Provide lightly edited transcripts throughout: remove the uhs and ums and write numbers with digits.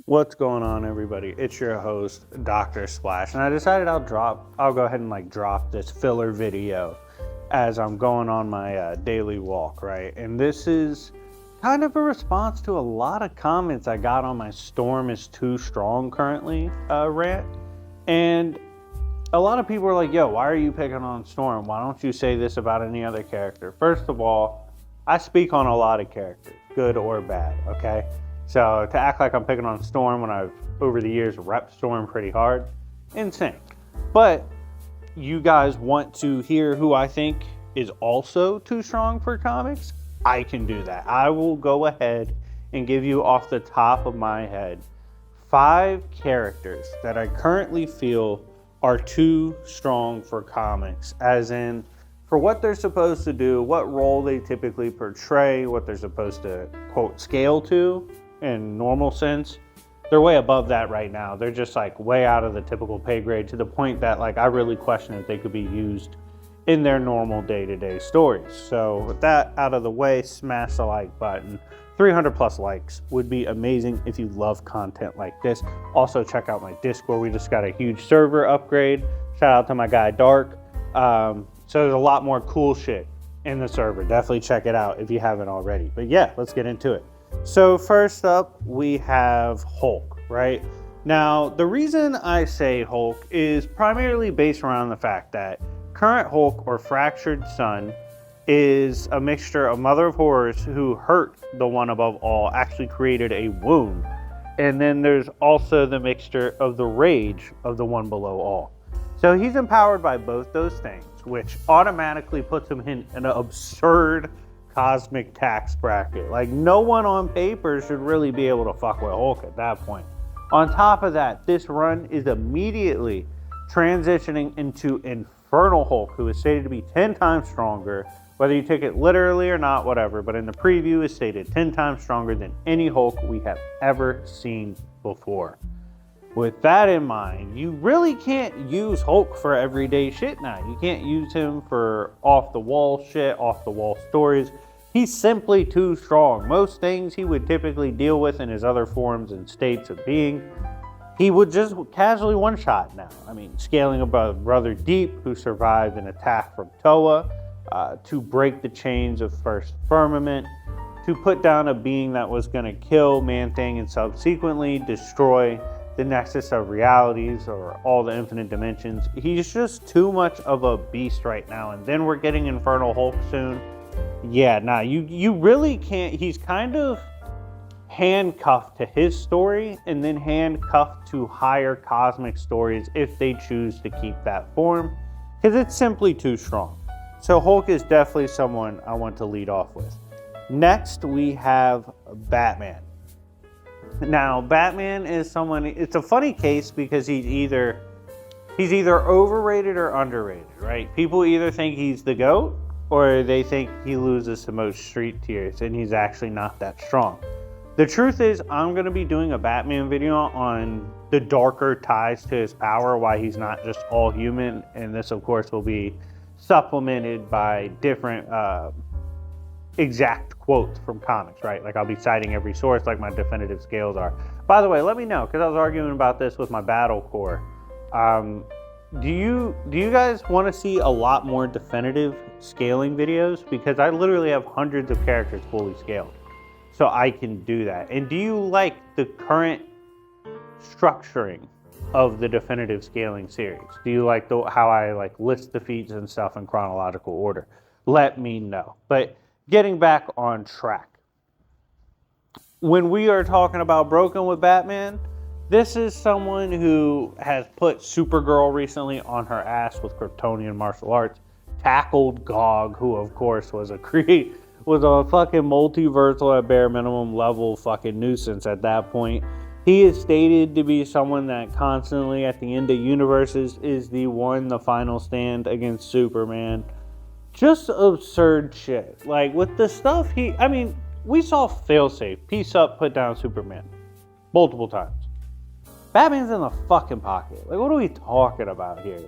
What's going on, everybody? It's your host, Dr. Splash, and I decided I'll go ahead and drop this filler video as I'm going on my daily walk, right? And this is kind of a response to a lot of comments I got on my Storm is Too Strong currently rant. And a lot of people are like, yo, why are you picking on Storm? Why don't you say this about any other character? First of all, I speak on a lot of characters, good or bad, okay? So to act like I'm picking on Storm when I've, over the years, repped Storm pretty hard, insane. But you guys want to hear who I think is also too strong for comics? I can do that. I will go ahead and give you off the top of my head 5 characters that I currently feel are too strong for comics, as in for what they're supposed to do, what role they typically portray, what they're supposed to, quote, scale to in normal sense. They're way above that right now. They're just way out of the typical pay grade, to the point that I really question if they could be used in their normal day-to-day stories. So with that out of the way, smash the like button. 300 plus likes would be amazing if you love content like this. Also check out my Discord. We just got a huge server upgrade. Shout out to my guy Dark. So there's a lot more cool shit in the server. Definitely check it out if you haven't already. But yeah, let's get into it. So first up, we have Hulk, right? Now, the reason I say Hulk is primarily based around the fact that current Hulk, or Fractured Sun, is a mixture of Mother of Horrors, who hurt the One Above All, actually created a wound. And then there's also the mixture of the rage of the One Below All. So he's empowered by both those things, which automatically puts him in an absurd cosmic tax bracket. No one on paper should really be able to fuck with Hulk at that point. On top of that, this run is immediately transitioning into Infernal Hulk, who is stated to be 10 times stronger. Whether you take it literally or not, whatever, but in the preview is stated 10 times stronger than any Hulk we have ever seen before. With that in mind, you really can't use Hulk for everyday shit now. You can't use him for off-the-wall shit, off-the-wall stories. He's simply too strong. Most things he would typically deal with in his other forms and states of being, he would just casually one-shot now. I mean, scaling above Brother Deep, who survived an attack from Toa, to break the chains of First Firmament, to put down a being that was going to kill Man-Thing and subsequently destroy the Nexus of Realities, or all the infinite dimensions. He's just too much of a beast right now. And then we're getting Infernal Hulk soon. Yeah, nah, you really can't. He's kind of handcuffed to his story, and then handcuffed to higher cosmic stories if they choose to keep that form, because it's simply too strong. So Hulk is definitely someone I want to lead off with. Next, we have Batman. Now, Batman is someone, it's a funny case because he's either overrated or underrated, right? People either think he's the GOAT, or they think he loses to most street tiers and he's actually not that strong. The truth is, I'm going to be doing a Batman video on the darker ties to his power, why he's not just all human, and this of course will be supplemented by different exact quotes from comics, right? I'll be citing every source like my definitive scales are. By the way, let me know, because I was arguing about this with my battle core. Do you guys want to see a lot more definitive scaling videos? Because I literally have hundreds of characters fully scaled, so I can do that. And do you like the current structuring of the definitive scaling series? Do you like how I list the feats and stuff in chronological order? Let me know. But getting back on track, when we are talking about broken with Batman, this is someone who has put Supergirl recently on her ass with Kryptonian martial arts, tackled Gog, who of course was a fucking multiversal at bare minimum level fucking nuisance at that point. He is stated to be someone that constantly at the end of universes is the final stand against Superman. Just absurd shit. With the stuff we saw Failsafe, Peace Up, put down Superman multiple times. Batman's in the fucking pocket. What are we talking about here?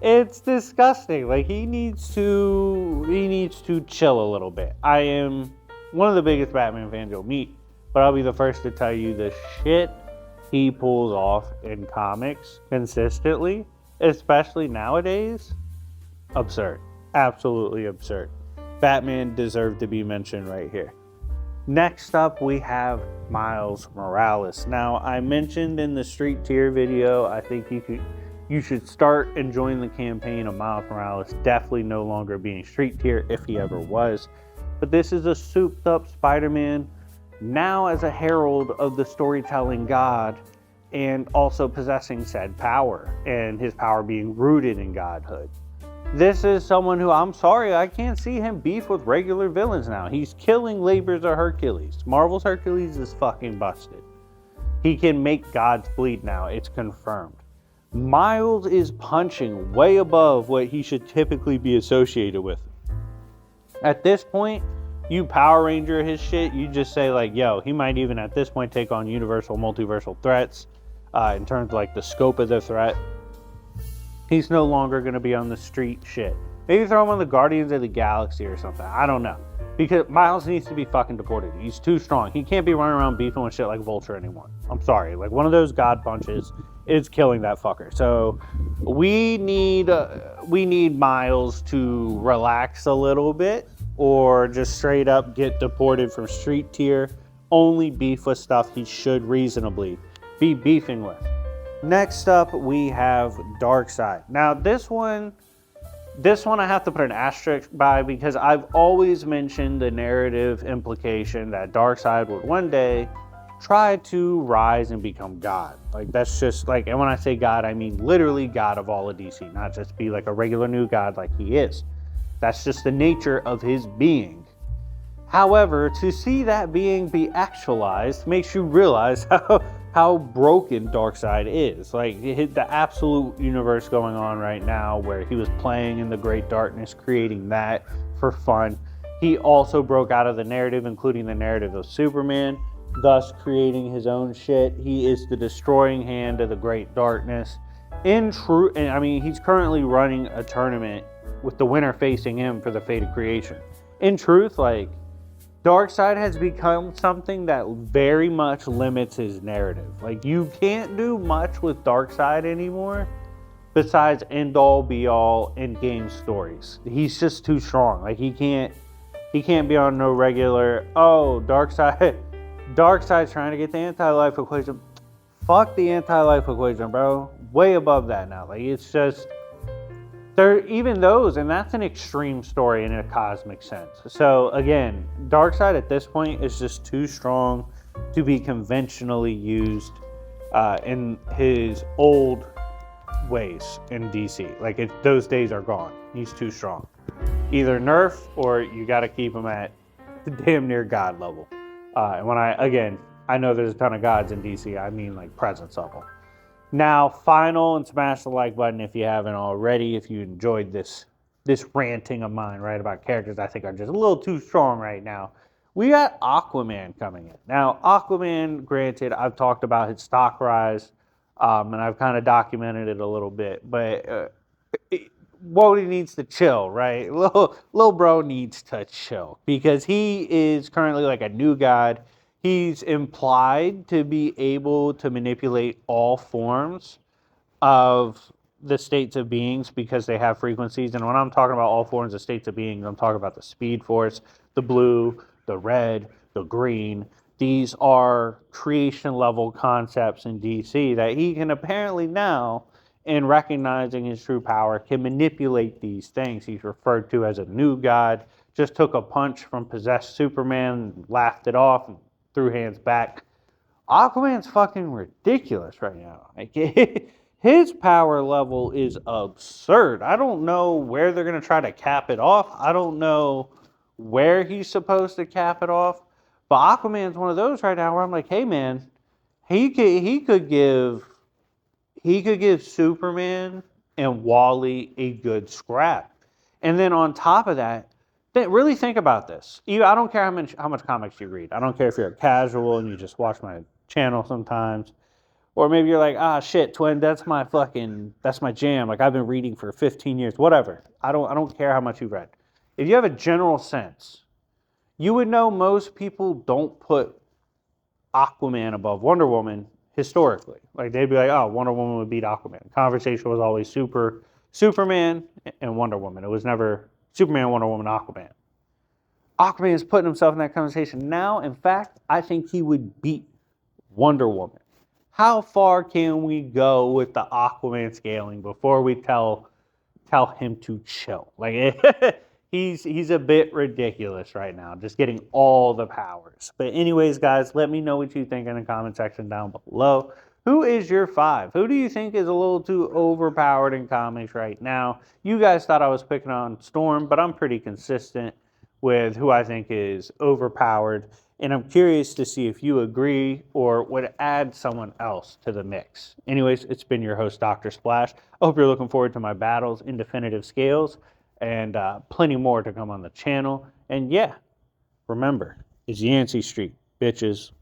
It's disgusting. He needs to chill a little bit. I am one of the biggest Batman fans you'll meet. but I'll be the first to tell you the shit he pulls off in comics consistently, especially nowadays, absurd. Absolutely absurd. Batman deserved to be mentioned right here. Next up, we have Miles Morales. Now, I mentioned in the Street Tier video, I think you should start enjoying the campaign of Miles Morales definitely no longer being Street Tier if he ever was. But this is a souped up Spider-Man now as a herald of the storytelling god and also possessing said power, and his power being rooted in godhood. This is someone who, I'm sorry, I can't see him beef with regular villains now. He's killing labors of Hercules. Marvel's Hercules is fucking busted. He can make gods bleed now. It's confirmed. Miles is punching way above what he should typically be associated with. At this point, you Power Ranger his shit, you just say like, yo, he might even at this point take on universal, multiversal threats in terms of like the scope of the threat. He's no longer going to be on the street shit. Maybe throw him on the Guardians of the Galaxy or something. I don't know. Because Miles needs to be fucking deported. He's too strong. He can't be running around beefing with shit like Vulture anymore. I'm sorry. Like, one of those god punches is killing that fucker. So we need Miles to relax a little bit, or just straight up get deported from Street Tier. Only beef with stuff he should reasonably be beefing with. Next up, we have Darkseid. Now, this one I have to put an asterisk by, because I've always mentioned the narrative implication that Darkseid would one day try to rise and become God. Like, that's just like, and when I say God, I mean literally God of all of DC, not just be like a regular new God like he is. That's just the nature of his being. However, to see that being be actualized makes you realize how broken Darkseid is. Like, the absolute universe going on right now where he was playing in the Great Darkness, creating that for fun. He also broke out of the narrative, including the narrative of Superman, thus creating his own shit. He is the destroying hand of the Great Darkness. And I mean, he's currently running a tournament with the winner facing him for the fate of creation. In truth, like, Darkseid has become something that very much limits his narrative. Like, you can't do much with Darkseid anymore besides end-all, be-all, end-game stories. He's just too strong. Like, he can't be on no regular, oh, Darkseid's trying to get the anti-life equation. Fuck the anti-life equation, bro. Way above that now. Like, it's just, there, even those, and that's an extreme story in a cosmic sense. So again, Darkseid at this point is just too strong to be conventionally used in his old ways in DC. Like, those days are gone. He's too strong. Either nerf, or you got to keep him at the damn near God level. And when I know there's a ton of gods in DC. I mean, like, presence of them. Now, final, and smash the like button if you haven't already, if you enjoyed this ranting of mine, right, about characters I think are just a little too strong right now. We got Aquaman coming in. Now, Aquaman, granted, I've talked about his stock rise, and I've kind of documented it a little bit, but Wody needs to chill, right? Lil bro needs to chill, because he is currently like a new god. He's implied to be able to manipulate all forms of the states of beings because they have frequencies. And when I'm talking about all forms of states of beings, I'm talking about the Speed Force, the blue, the red, the green. These are creation level concepts in DC that he can apparently now, in recognizing his true power, can manipulate these things. He's referred to as a new god. Just took a punch from possessed Superman, laughed it off, and threw hands back. Aquaman's fucking ridiculous right now. Like, his power level is absurd. I don't know where they're going to try to cap it off. I don't know where he's supposed to cap it off. But Aquaman's one of those right now where I'm like, hey man, he could give Superman and Wally a good scrap. And then on top of that, really think about this. I don't care how much comics you read. I don't care if you're a casual and you just watch my channel sometimes. Or maybe you're like, shit, twin, that's my jam. Like, I've been reading for 15 years. Whatever. I don't care how much you've read. If you have a general sense, you would know most people don't put Aquaman above Wonder Woman historically. Like they'd be like, oh, Wonder Woman would beat Aquaman. The conversation was always Superman and Wonder Woman. It was never Superman, Wonder Woman, Aquaman. Aquaman is putting himself in that conversation now. In fact, I think he would beat Wonder Woman. How far can we go with the Aquaman scaling before we tell him to chill? Like he's a bit ridiculous right now, just getting all the powers. But anyways, guys, let me know what you think in the comment section down below. Who is your 5? Who do you think is a little too overpowered in comics right now? You guys thought I was picking on Storm, but I'm pretty consistent with who I think is overpowered. And I'm curious to see if you agree or would add someone else to the mix. Anyways, it's been your host, Dr. Splash. I hope you're looking forward to my battles in definitive scales and plenty more to come on the channel. And yeah, remember, it's Yancey Street, bitches.